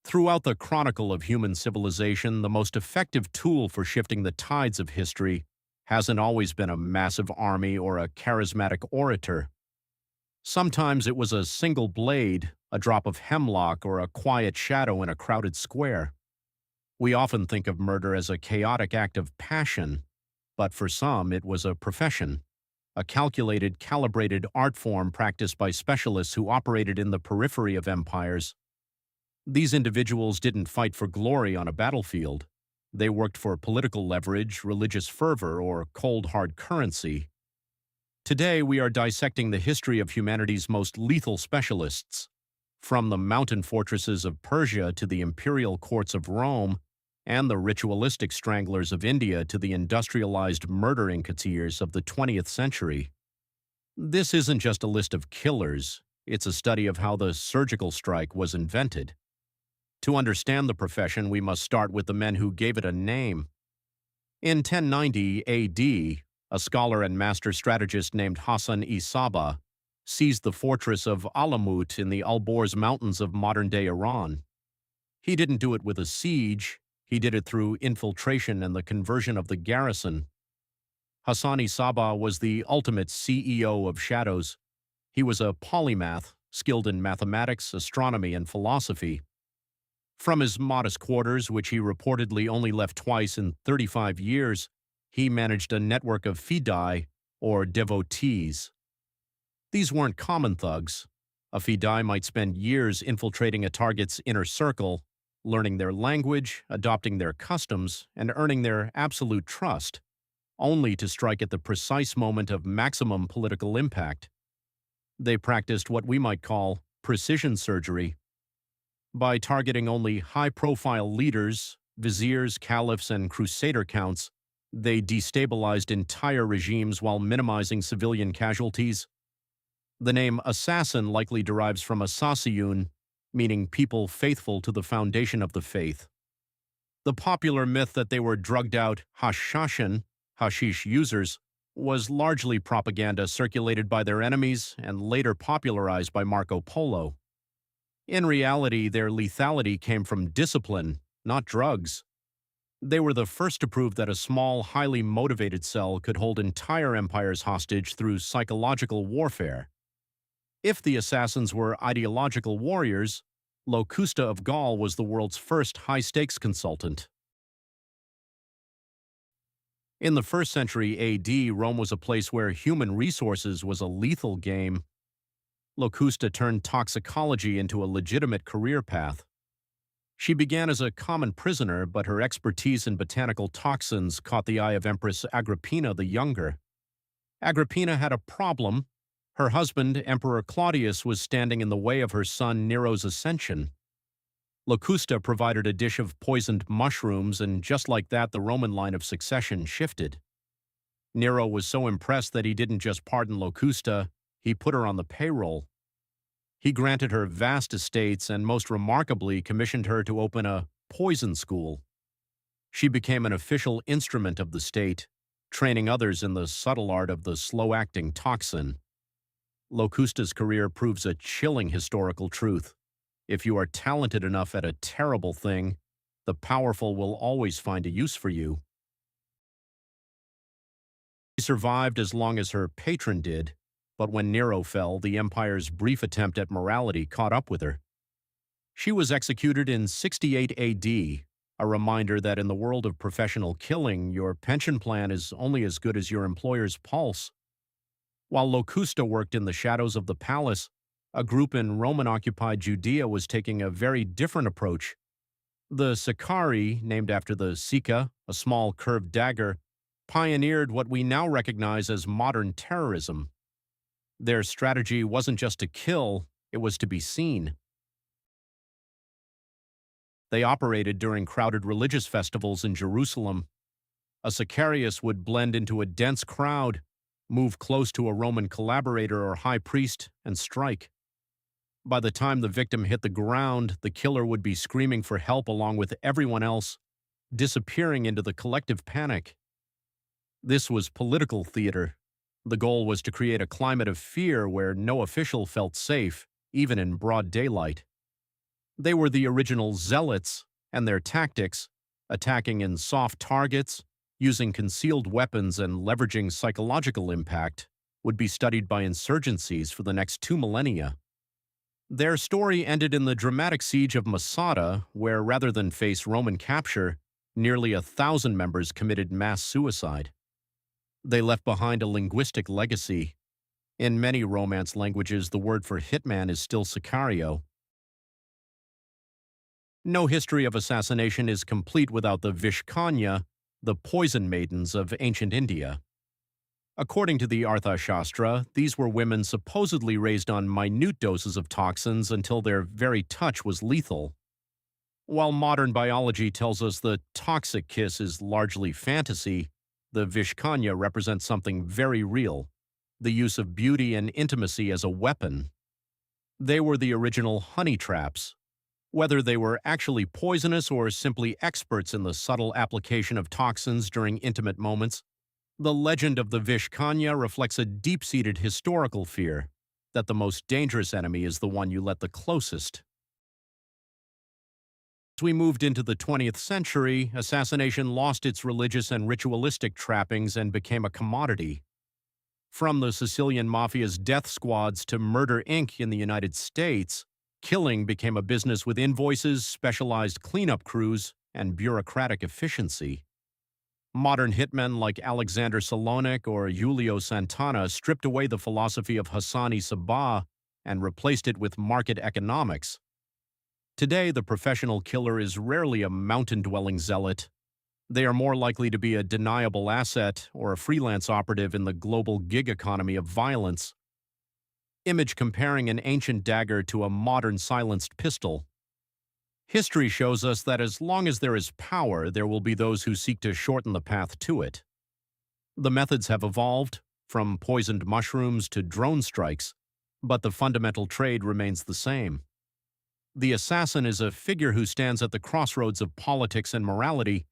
Throughout the chronicle of human civilization, the most effective tool for shifting the tides of history hasn't always been a massive army or a charismatic orator. Sometimes it was a single blade, a drop of hemlock, or a quiet shadow in a crowded square. We often think of murder as a chaotic act of passion, but for some it was a profession, a calculated, calibrated art form practiced by specialists who operated in the periphery of empires. These individuals didn't fight for glory on a battlefield. They worked for political leverage, religious fervor, or cold hard currency. Today we are dissecting the history of humanity's most lethal specialists, from the mountain fortresses of Persia to the imperial courts of Rome, and the ritualistic stranglers of India to the industrialized murder incoterms of the 20th century. This isn't just a list of killers, it's a study of how the surgical strike was invented. To understand the profession, we must start with the men who gave it a name. In 1090 AD, a scholar and master strategist named Hassan-i-Sabah seized the fortress of Alamut in the Alborz Mountains of modern-day Iran. He didn't do it with a siege, he did it through infiltration and the conversion of the garrison. Hassan-i-Sabah was the ultimate CEO of shadows. He was a polymath, skilled in mathematics, astronomy, and philosophy. From his modest quarters, which he reportedly only left twice in 35 years, he managed a network of fidai, or devotees. These weren't common thugs. A fidai might spend years infiltrating a target's inner circle, learning their language, adopting their customs, and earning their absolute trust, only to strike at the precise moment of maximum political impact. They practiced what we might call precision surgery. By targeting only high-profile leaders, viziers, caliphs, and crusader counts, they destabilized entire regimes while minimizing civilian casualties. The name assassin likely derives from assassiyun, meaning people faithful to the foundation of the faith. The popular myth that they were drugged-out hashashin, hashish users, was largely propaganda circulated by their enemies and later popularized by Marco Polo. In reality, their lethality came from discipline, not drugs. They were the first to prove that a small, highly motivated cell could hold entire empires hostage through psychological warfare. If the assassins were ideological warriors, Locusta of Gaul was the world's first high-stakes consultant. In the 1st century AD, Rome was a place where human resources was a lethal game. Locusta turned toxicology into a legitimate career path. She began as a common prisoner, but her expertise in botanical toxins caught the eye of Empress Agrippina the Younger. Agrippina had a problem. Her husband, Emperor Claudius, was standing in the way of her son Nero's ascension. Locusta provided a dish of poisoned mushrooms, and just like that, the Roman line of succession shifted. Nero was so impressed that he didn't just pardon Locusta, he put her on the payroll. He granted her vast estates and, most remarkably, commissioned her to open a poison school. She became an official instrument of the state, training others in the subtle art of the slow-acting toxin. Locusta's career proves a chilling historical truth. If you are talented enough at a terrible thing, the powerful will always find a use for you. She survived as long as her patron did, but when Nero fell, the empire's brief attempt at morality caught up with her. She was executed in 68 AD, a reminder that in the world of professional killing, your pension plan is only as good as your employer's pulse. While Locusta worked in the shadows of the palace, a group in Roman-occupied Judea was taking a very different approach. The Sicarii, named after the Sika, a small curved dagger, pioneered what we now recognize as modern terrorism. Their strategy wasn't just to kill, it was to be seen. They operated during crowded religious festivals in Jerusalem. A Sicarius would blend into a dense crowd, move close to a Roman collaborator or high priest, and strike. By the time the victim hit the ground, the killer would be screaming for help along with everyone else, disappearing into the collective panic. This was political theater. The goal was to create a climate of fear where no official felt safe, even in broad daylight. They were the original zealots, and their tactics, attacking in soft targets, using concealed weapons, and leveraging psychological impact, would be studied by insurgencies for the next 2 millennia. Their story ended in the dramatic siege of Masada, where rather than face Roman capture, nearly 1,000 members committed mass suicide. They left behind a linguistic legacy. In many Romance languages, the word for hitman is still sicario. No history of assassination is complete without the Vishkanya, the poison maidens of ancient India. According to the Arthashastra, these were women supposedly raised on minute doses of toxins until their very touch was lethal. While modern biology tells us the toxic kiss is largely fantasy, the Vishkanya represents something very real: the use of beauty and intimacy as a weapon. They were the original honey traps. Whether they were actually poisonous or simply experts in the subtle application of toxins during intimate moments, the legend of the Vishkanya reflects a deep-seated historical fear that the most dangerous enemy is the one you let the closest. As we moved into the 20th century, assassination lost its religious and ritualistic trappings and became a commodity. From the Sicilian Mafia's death squads to Murder Inc. in the United States, killing became a business with invoices, specialized cleanup crews, and bureaucratic efficiency. Modern hitmen like Alexander Salonik or Julio Santana stripped away the philosophy of Hassani Sabah and replaced it with market economics. Today, the professional killer is rarely a mountain-dwelling zealot. They are more likely to be a deniable asset or a freelance operative in the global gig economy of violence. Image comparing an ancient dagger to a modern silenced pistol. History shows us that as long as there is power, there will be those who seek to shorten the path to it. The methods have evolved, from poisoned mushrooms to drone strikes, but the fundamental trade remains the same. The assassin is a figure who stands at the crossroads of politics and morality,